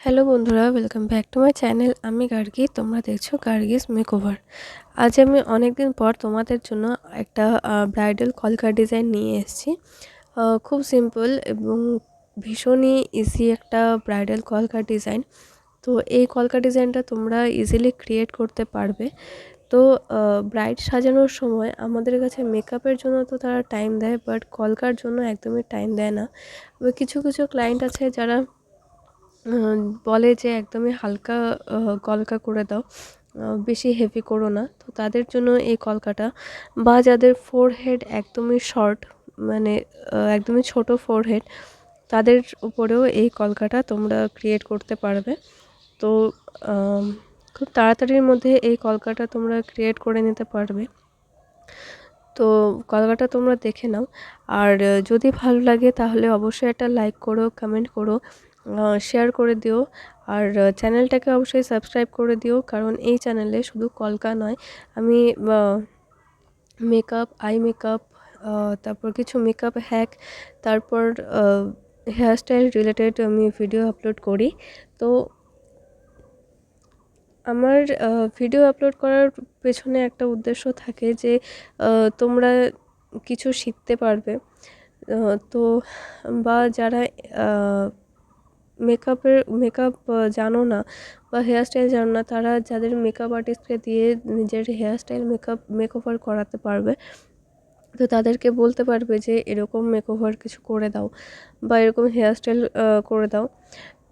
Hello বন্ধুরা, welcome back to my channel. আমি গার্গী, তোমরা দেখছো গার্গিস মেকওভার। আজ আমি অনেক দিন পর তোমাদের জন্য একটা ব্রাইডাল কলকা ডিজাইন নিয়ে এসেছি। খুব সিম্পল এবং ভীষণই ইজি একটা ব্রাইডাল কলকা ডিজাইন। তো এই কলকা ডিজাইনটা তোমরা ইজিলি ক্রিয়েট করতে পারবে। তো ব্রাইড সাজানোর সময় আমাদের কাছে মেকআপের জন্য তো তারা টাইম দেয়, বাট কলকার জন্য একদমই টাইম দেয় না। কিছু কিছু ক্লায়েন্ট আছে যারা বলে যে একদমই হালকা কলকা করে দাও, বেশি হেভি করো না। তো তাদের জন্য এই কলকাটা, বা যাদের ফোরহেড একদমই শর্ট, মানে একদমই ছোট ফোরহেড, তাদের উপরেও এই কলকাটা তোমরা ক্রিয়েট করতে পারবে। তো খুব তাড়াতাড়ির মধ্যে এই কলকাটা তোমরা ক্রিয়েট করে নিতে পারবে। তো কলকাটা তোমরা দেখে নাও। আর যদি ভালো লাগে তাহলে অবশ্যই একটা লাইক করো, কমেন্ট করো, শেয়ার করে দিও। আর চ্যানেলটাকে অবশ্যই সাবস্ক্রাইব করে দিও, কারণ এই চ্যানেলে শুধু কলকা নয়, আমি মেকআপ, আই মেকআপ, তারপর কিছু মেকআপ হ্যাক, তারপর হেয়ারস্টাইল রিলেটেড আমি ভিডিও আপলোড করি। তো আমার ভিডিও আপলোড করার পেছনে একটা উদ্দেশ্য থাকে যে তোমরা কিছু শিখতে পারবে। তো বা যারা মেকআপ জানো না বা হেয়ারস্টাইল জানো না, তারা যাদের মেকআপ আর্টিস্টকে দিয়ে নিজের হেয়ারস্টাইল মেকওভার করাতে পারবে। তো তাদেরকে বলতে পারবে যে এরকম মেকওভার কিছু করে দাও বা এরকম হেয়ারস্টাইল করে দাও।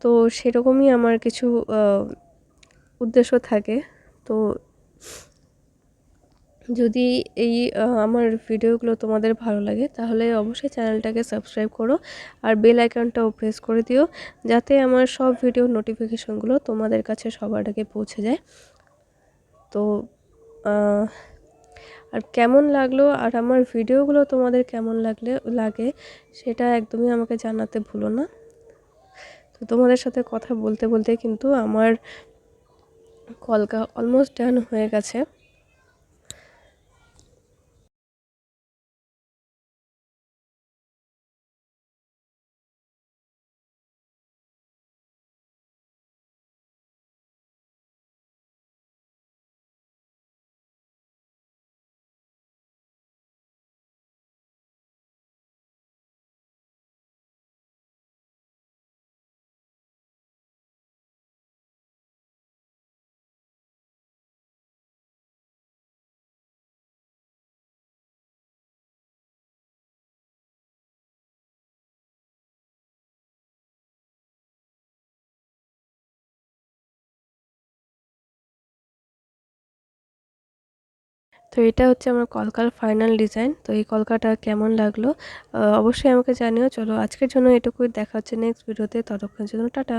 তো সেরকমই আমার কিছু উদ্দেশ্য থাকে। তো যদি এই আমার ভিডিওগুলো তোমাদের ভালো লাগে তাহলে অবশ্যই চ্যানেলটাকে সাবস্ক্রাইব করো, আর বেল আইকনটাও প্রেস করে দিও, যাতে আমার সব ভিডিও নোটিফিকেশনগুলো তোমাদের কাছে সবার আগে পৌঁছে যায়। তো আর কেমন লাগলো আর আমার ভিডিওগুলো তোমাদের কেমন লাগে সেটা একদমই আমাকে জানাতে ভুলো না। তো তোমাদের সাথে কথা বলতে বলতে কিন্তু আমার কলকা অলমোস্ট ডান হয়ে গেছে। তো এটা হচ্ছে আমার কলকার ফাইনাল ডিজাইন। তো এই কলকাটা কেমন লাগলো অবশ্যই আমাকে জানিও। চলো আজকের জন্য এটুকুই, দেখা হচ্ছে নেক্সট ভিডিওতে, ততক্ষণের জন্য টাটা।